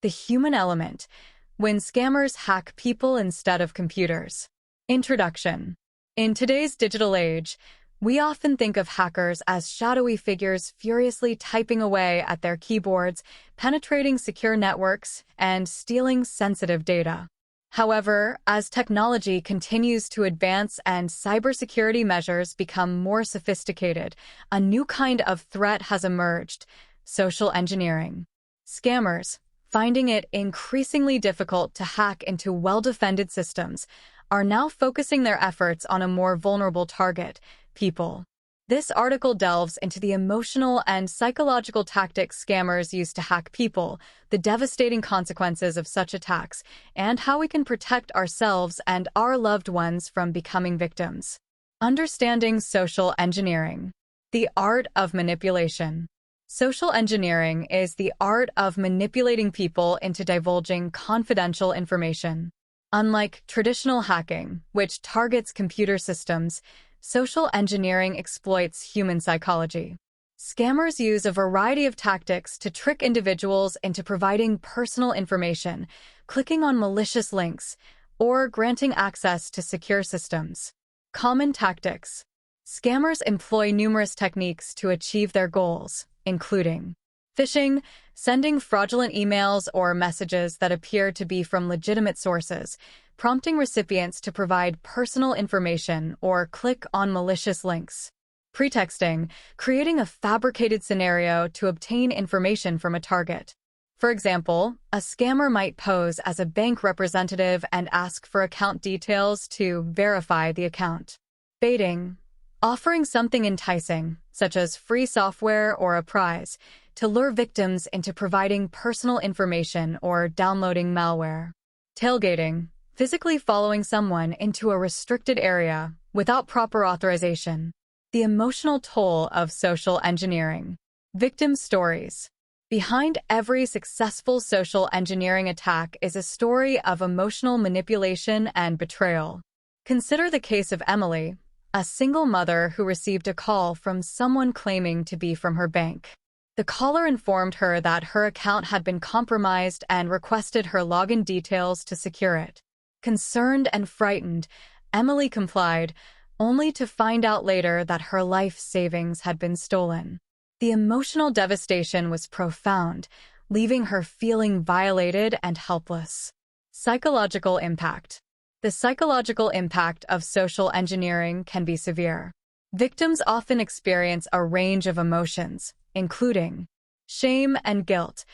The human element, when scammers hack people instead of computers. Introduction. In today's digital age, we often think of hackers as shadowy figures furiously typing away at their keyboards, penetrating secure networks, and stealing sensitive data. However, as technology continues to advance and cybersecurity measures become more sophisticated, a new kind of threat has emerged: social engineering. Scammers, finding it increasingly difficult to hack into well-defended systems, are now focusing their efforts on a more vulnerable target: people. This article delves into the emotional and psychological tactics scammers use to hack people, the devastating consequences of such attacks, and how we can protect ourselves and our loved ones from becoming victims. Understanding social engineering. The art of manipulation. Social engineering is the art of manipulating people into divulging confidential information. Unlike traditional hacking, which targets computer systems, social engineering exploits human psychology. Scammers use a variety of tactics to trick individuals into providing personal information, clicking on malicious links, or granting access to secure systems. Common tactics. Scammers employ numerous techniques to achieve their goals, including phishing, sending fraudulent emails or messages that appear to be from legitimate sources, prompting recipients to provide personal information or click on malicious links. Pretexting, creating a fabricated scenario to obtain information from a target. For example, a scammer might pose as a bank representative and ask for account details to verify the account. Baiting, offering something enticing, such as free software or a prize, to lure victims into providing personal information or downloading malware. Tailgating, physically following someone into a restricted area without proper authorization. The emotional toll of social engineering. Victim stories. Behind every successful social engineering attack is a story of emotional manipulation and betrayal. Consider the case of Emily, a single mother who received a call from someone claiming to be from her bank. The caller informed her that her account had been compromised and requested her login details to secure it. Concerned and frightened, Emily complied, only to find out later that her life savings had been stolen. The emotional devastation was profound, leaving her feeling violated and helpless. Psychological impact. The psychological impact of social engineering can be severe. Victims often experience a range of emotions, including shame and guilt.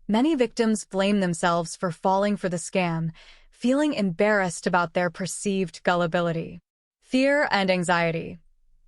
Many victims blame themselves for falling for the scam, feeling embarrassed about their perceived gullibility. Fear and anxiety.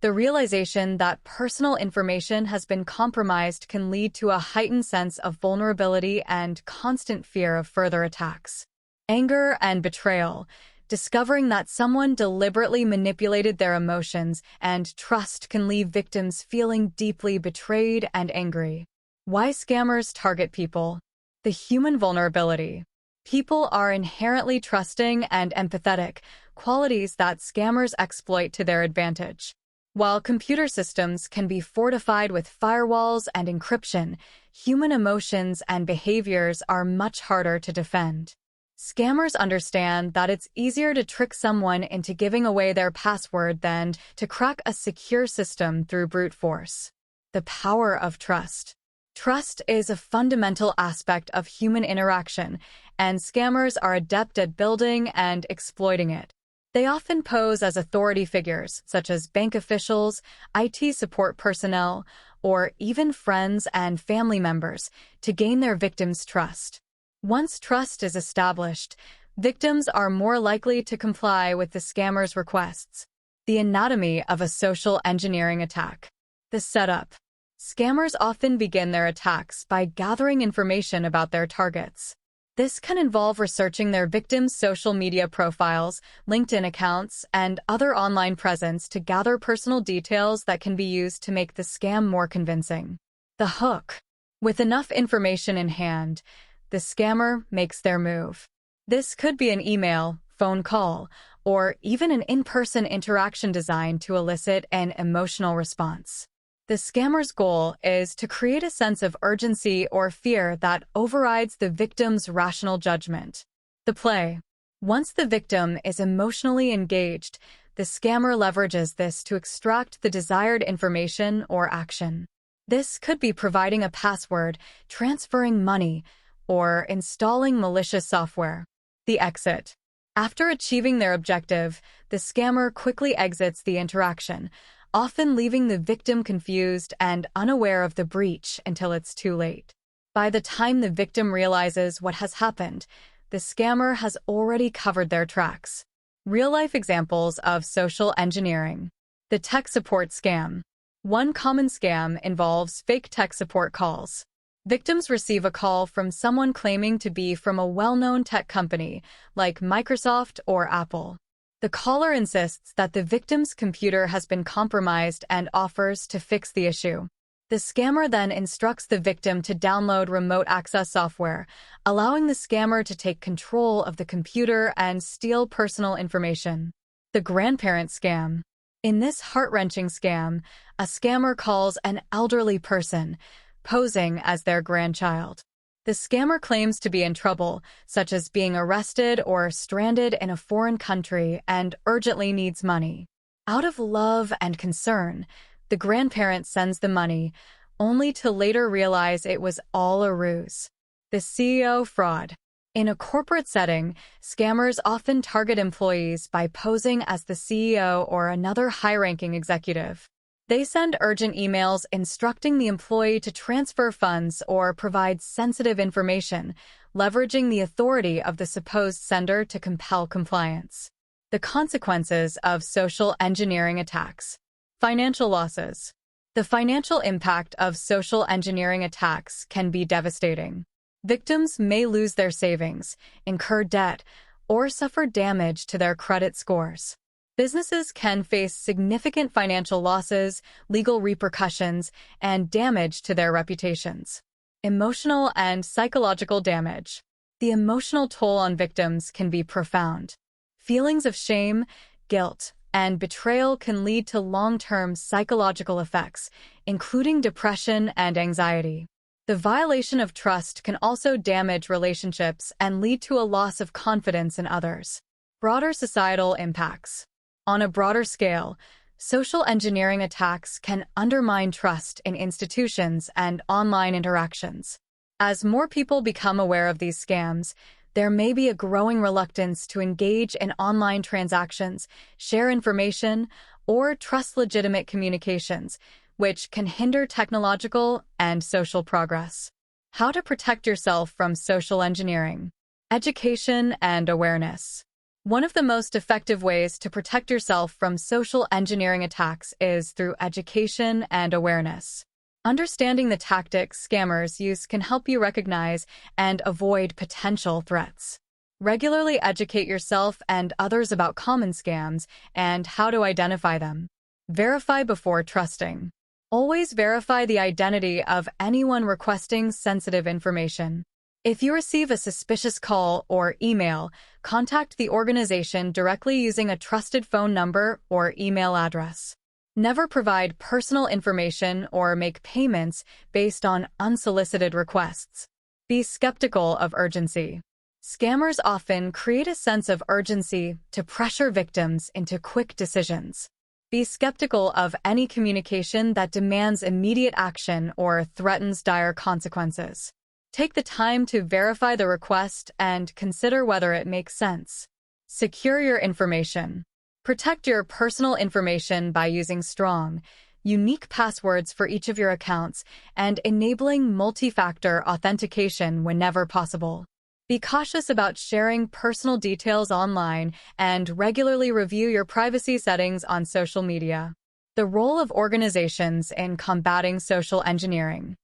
The realization that personal information has been compromised can lead to a heightened sense of vulnerability and constant fear of further attacks. Anger and betrayal. Discovering that someone deliberately manipulated their emotions and trust can leave victims feeling deeply betrayed and angry. Why scammers target people? The human vulnerability. People are inherently trusting and empathetic, qualities that scammers exploit to their advantage. While computer systems can be fortified with firewalls and encryption, human emotions and behaviors are much harder to defend. Scammers understand that it's easier to trick someone into giving away their password than to crack a secure system through brute force. The power of trust. Trust is a fundamental aspect of human interaction, and scammers are adept at building and exploiting it. They often pose as authority figures, such as bank officials, IT support personnel, or even friends and family members, to gain their victims' trust. Once trust is established, victims are more likely to comply with the scammer's requests. The anatomy of a social engineering attack. The setup. Scammers often begin their attacks by gathering information about their targets. This can involve researching their victims' social media profiles, LinkedIn accounts, and other online presence to gather personal details that can be used to make the scam more convincing. The hook. With enough information in hand, the scammer makes their move. This could be an email, phone call, or even an in-person interaction designed to elicit an emotional response. The scammer's goal is to create a sense of urgency or fear that overrides the victim's rational judgment. The play. Once the victim is emotionally engaged, the scammer leverages this to extract the desired information or action. This could be providing a password, transferring money, or installing malicious software. The exit. After achieving their objective, the scammer quickly exits the interaction, often leaving the victim confused and unaware of the breach until it's too late. By the time the victim realizes what has happened, the scammer has already covered their tracks. Real-life examples of social engineering. The tech support scam. One common scam involves fake tech support calls. Victims receive a call from someone claiming to be from a well-known tech company, like Microsoft or Apple. The caller insists that the victim's computer has been compromised and offers to fix the issue. The scammer then instructs the victim to download remote access software, allowing the scammer to take control of the computer and steal personal information. The grandparent scam. In this heart-wrenching scam, a scammer calls an elderly person, posing as their grandchild. The scammer claims to be in trouble, such as being arrested or stranded in a foreign country, and urgently needs money. Out of love and concern, the grandparent sends the money, only to later realize it was all a ruse. The CEO fraud. In a corporate setting, scammers often target employees by posing as the CEO or another high-ranking executive. They send urgent emails instructing the employee to transfer funds or provide sensitive information, leveraging the authority of the supposed sender to compel compliance. The consequences of social engineering attacks. Financial losses. The financial impact of social engineering attacks can be devastating. Victims may lose their savings, incur debt, or suffer damage to their credit scores. Businesses can face significant financial losses, legal repercussions, and damage to their reputations. Emotional and psychological damage. The emotional toll on victims can be profound. Feelings of shame, guilt, and betrayal can lead to long-term psychological effects, including depression and anxiety. The violation of trust can also damage relationships and lead to a loss of confidence in others. Broader societal impacts. On a broader scale, social engineering attacks can undermine trust in institutions and online interactions. As more people become aware of these scams, there may be a growing reluctance to engage in online transactions, share information, or trust legitimate communications, which can hinder technological and social progress. How to protect yourself from social engineering. Education and awareness. One of the most effective ways to protect yourself from social engineering attacks is through education and awareness. Understanding the tactics scammers use can help you recognize and avoid potential threats. Regularly educate yourself and others about common scams and how to identify them. Verify before trusting. Always verify the identity of anyone requesting sensitive information. If you receive a suspicious call or email, contact the organization directly using a trusted phone number or email address. Never provide personal information or make payments based on unsolicited requests. Be skeptical of urgency. Scammers often create a sense of urgency to pressure victims into quick decisions. Be skeptical of any communication that demands immediate action or threatens dire consequences. Take the time to verify the request and consider whether it makes sense. Secure your information. Protect your personal information by using strong, unique passwords for each of your accounts and enabling multi-factor authentication whenever possible. Be cautious about sharing personal details online and regularly review your privacy settings on social media. The role of organizations in combating social engineering.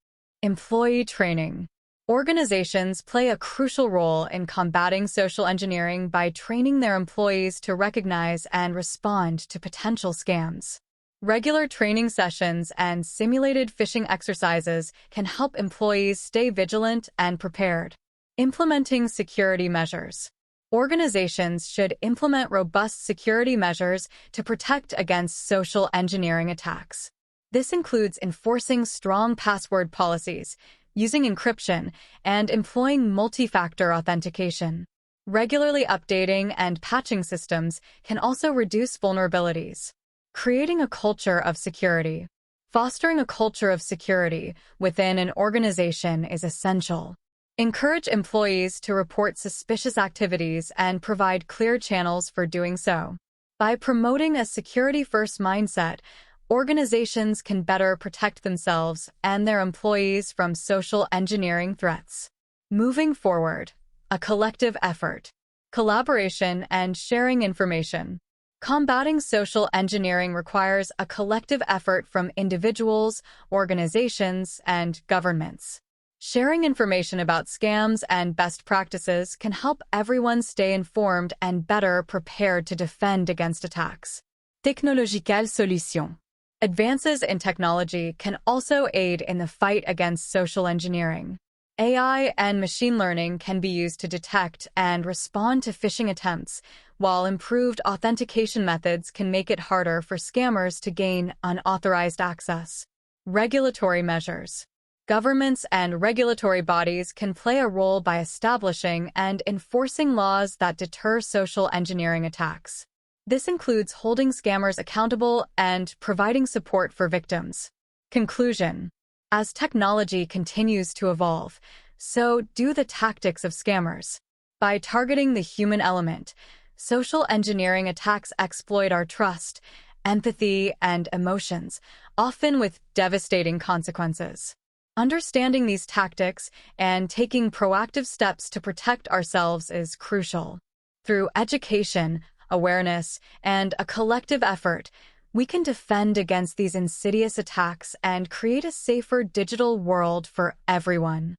Employee training. Organizations play a crucial role in combating social engineering by training their employees to recognize and respond to potential scams. Regular training sessions and simulated phishing exercises can help employees stay vigilant and prepared. Implementing security measures. Organizations should implement robust security measures to protect against social engineering attacks. This includes enforcing strong password policies, using encryption, and employing multi-factor authentication. Regularly updating and patching systems can also reduce vulnerabilities. Creating a culture of security. Fostering a culture of security within an organization is essential. Encourage employees to report suspicious activities and provide clear channels for doing so. By promoting a security-first mindset, organizations can better protect themselves and their employees from social engineering threats. Moving forward, a collective effort, collaboration, and sharing information. Combating social engineering requires a collective effort from individuals, organizations, and governments. Sharing information about scams and best practices can help everyone stay informed and better prepared to defend against attacks. Technological solutions. Advances in technology can also aid in the fight against social engineering. AI and machine learning can be used to detect and respond to phishing attempts, while improved authentication methods can make it harder for scammers to gain unauthorized access. Regulatory measures. Governments and regulatory bodies can play a role by establishing and enforcing laws that deter social engineering attacks. This includes holding scammers accountable and providing support for victims. Conclusion. As technology continues to evolve, so do the tactics of scammers. By targeting the human element, social engineering attacks exploit our trust, empathy, and emotions, often with devastating consequences. Understanding these tactics and taking proactive steps to protect ourselves is crucial. Through education, awareness, and a collective effort, we can defend against these insidious attacks and create a safer digital world for everyone.